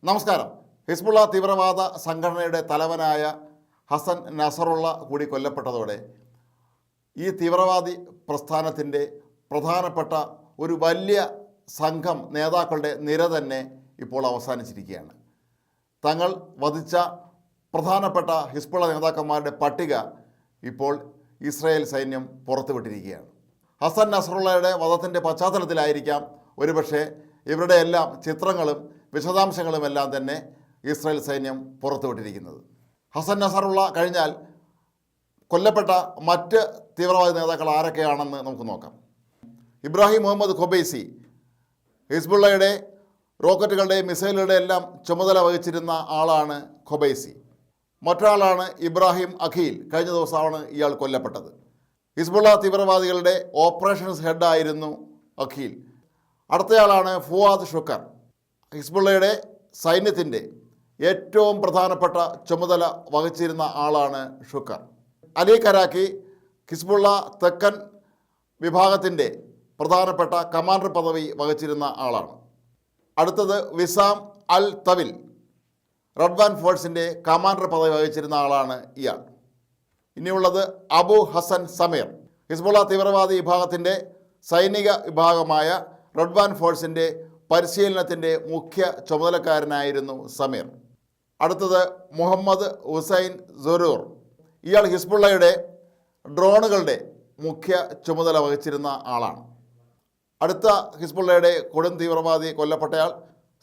നമസ്കാരം. ഹിസ്ബുള്ള തീവ്രവാദ സംഘടനയുടെ തലവനായ ഹസൻ നസറുള്ള കൂടി കൊല്ലപ്പെട്ടതോടെ ഈ തീവ്രവാദി പ്രസ്ഥാനത്തിൻ്റെ പ്രധാനപ്പെട്ട ഒരു വലിയ സംഘം നേതാക്കളുടെ നിര തന്നെ ഇപ്പോൾ അവസാനിച്ചിരിക്കുകയാണ്. തങ്ങൾ വധിച്ച പ്രധാനപ്പെട്ട ഹിസ്ബുള്ള നേതാക്കന്മാരുടെ പട്ടിക ഇപ്പോൾ ഇസ്രായേൽ സൈന്യം പുറത്തുവിട്ടിരിക്കുകയാണ്. ഹസൻ നസറുള്ളയുടെ വധത്തിൻ്റെ പശ്ചാത്തലത്തിലായിരിക്കാം ഒരുപക്ഷെ ഇവരുടെ എല്ലാം ചിത്രങ്ങളും വിശദാംശങ്ങളുമെല്ലാം തന്നെ ഇസ്രായേൽ സൈന്യം പുറത്തുവിട്ടിരിക്കുന്നത്. ഹസൻ നസറുള്ള കഴിഞ്ഞാൽ കൊല്ലപ്പെട്ട മറ്റ് തീവ്രവാദി നേതാക്കൾ ആരൊക്കെയാണെന്ന് നമുക്ക് നോക്കാം. ഇബ്രാഹിം മുഹമ്മദ് ഖൊബൈസി, ഹിസ്ബുള്ളയുടെ റോക്കറ്റുകളുടെയും മിസൈലുകളുടെ എല്ലാം ചുമതല വഹിച്ചിരുന്ന ആളാണ് ഖൊബൈസി. മറ്റൊരാളാണ് ഇബ്രാഹിം അഖീൽ. കഴിഞ്ഞ ദിവസമാണ് ഇയാൾ കൊല്ലപ്പെട്ടത്. ഹിസ്ബുള്ള തീവ്രവാദികളുടെ ഓപ്പറേഷൻസ് ഹെഡായിരുന്നു അഖീൽ. അടുത്തയാളാണ് ഫുവാദ് ഷുക്കർ. ഹിസ്ബുള്ളയുടെ സൈന്യത്തിൻ്റെ ഏറ്റവും പ്രധാനപ്പെട്ട ചുമതല വഹിച്ചിരുന്ന ആളാണ് ഷുക്കർ. അലി കരാക്കി ഹിസ്ബുള്ള തെക്കൻ വിഭാഗത്തിൻ്റെ പ്രധാനപ്പെട്ട കമാൻഡർ പദവി വഹിച്ചിരുന്ന ആളാണ്. അടുത്തത് വിസാം അൽ തവിൽ, റഡ്വാൻ ഫോഴ്സിൻ്റെ കമാൻഡർ പദവി വഹിച്ചിരുന്ന ആളാണ് ഇയാൾ. ഇനിയുള്ളത് അബു ഹസൻ സമീർ. ഹിസ്ബുള്ള തീവ്രവാദി വിഭാഗത്തിൻ്റെ സൈനിക വിഭാഗമായ റഡ്വാൻ ഫോഴ്സിൻ്റെ പരിശീലനത്തിൻ്റെ മുഖ്യ ചുമതലക്കാരനായിരുന്നു സമീർ. അടുത്തത് മുഹമ്മദ് ഹുസൈൻ സുരൂർ. ഇയാൾ ഹിസ്ബുള്ളയുടെ ഡ്രോണുകളുടെ മുഖ്യ ചുമതല വഹിച്ചിരുന്ന ആളാണ്. അടുത്ത ഹിസ്ബുള്ളയുടെ കൊടും തീവ്രവാദി കൊല്ലപ്പെട്ടയാൾ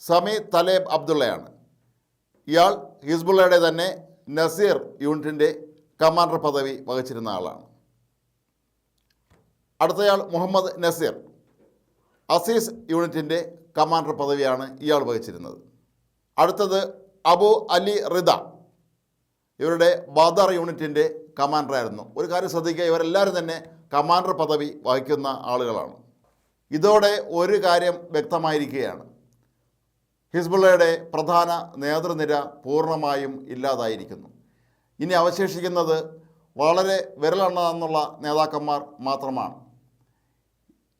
സമി തലേബ് അബ്ദുള്ളയാണ്. ഇയാൾ ഹിസ്ബുള്ളയുടെ തന്നെ നസീർ യൂണിറ്റിൻ്റെ കമാൻഡർ പദവി വഹിച്ചിരുന്ന ആളാണ്. അടുത്തയാൾ മുഹമ്മദ് നസീർ, അസീസ് യൂണിറ്റിൻ്റെ കമാൻഡർ പദവിയാണ് ഇയാൾ വഹിച്ചിരുന്നത്. അടുത്തത് അബു അലി റിദ, ഇവരുടെ ബദർ യൂണിറ്റിൻ്റെ കമാൻഡറായിരുന്നു. ഒരു കാര്യം ശ്രദ്ധിക്കുക, ഇവരെല്ലാവരും തന്നെ കമാൻഡർ പദവി വഹിക്കുന്ന ആളുകളാണ്. ഇതോടെ ഒരു കാര്യം വ്യക്തമായിരിക്കുകയാണ്, ഹിസ്ബുള്ളയുടെ പ്രധാന നേതൃനിര പൂർണ്ണമായും ഇല്ലാതായിരിക്കുന്നു. ഇനി അവശേഷിക്കുന്നത് വളരെ വിരലെണ്ണ നേതാക്കന്മാർ മാത്രമാണ്.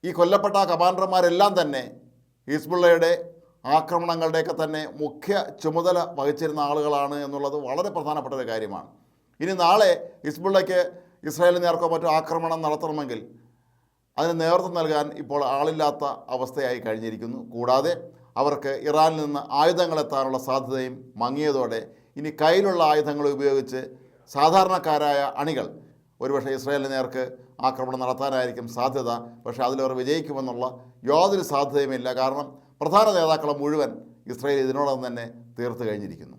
ഈ കൊല്ലപ്പെട്ട കമാൻഡർമാരെല്ലാം തന്നെ ഹിസ്ബുള്ളയുടെ ആക്രമണങ്ങളുടെയൊക്കെ തന്നെ മുഖ്യ ചുമതല വഹിച്ചിരുന്ന ആളുകളാണ് എന്നുള്ളത് വളരെ പ്രധാനപ്പെട്ട ഒരു കാര്യമാണ്. ഇനി നാളെ ഹിസ്ബുള്ളയ്ക്ക് ഇസ്രായേലിന് നേർക്കോ മറ്റോ ആക്രമണം നടത്തണമെങ്കിൽ അതിന് നേതൃത്വം നൽകാൻ ഇപ്പോൾ ആളില്ലാത്ത അവസ്ഥയായി കഴിഞ്ഞിരിക്കുന്നു. കൂടാതെ അവർക്ക് ഇറാനിൽ നിന്ന് ആയുധങ്ങളെത്താനുള്ള സാധ്യതയും മങ്ങിയതോടെ ഇനി കയ്യിലുള്ള ആയുധങ്ങൾ ഉപയോഗിച്ച് സാധാരണക്കാരായ അണികൾ ഒരുപക്ഷെ ഇസ്രായേലിന് നേർക്ക് ആക്രമണം നടത്താനായിരിക്കും സാധ്യത. പക്ഷേ അതിലവർ വിജയിക്കുമെന്നുള്ള യാതൊരു സാധ്യതയുമില്ല. കാരണം പ്രധാന നേതാക്കളെ മുഴുവൻ ഇസ്രായേൽ ഇതിനോടൊപ്പം തന്നെ തീർത്തു കഴിഞ്ഞിരിക്കുന്നു.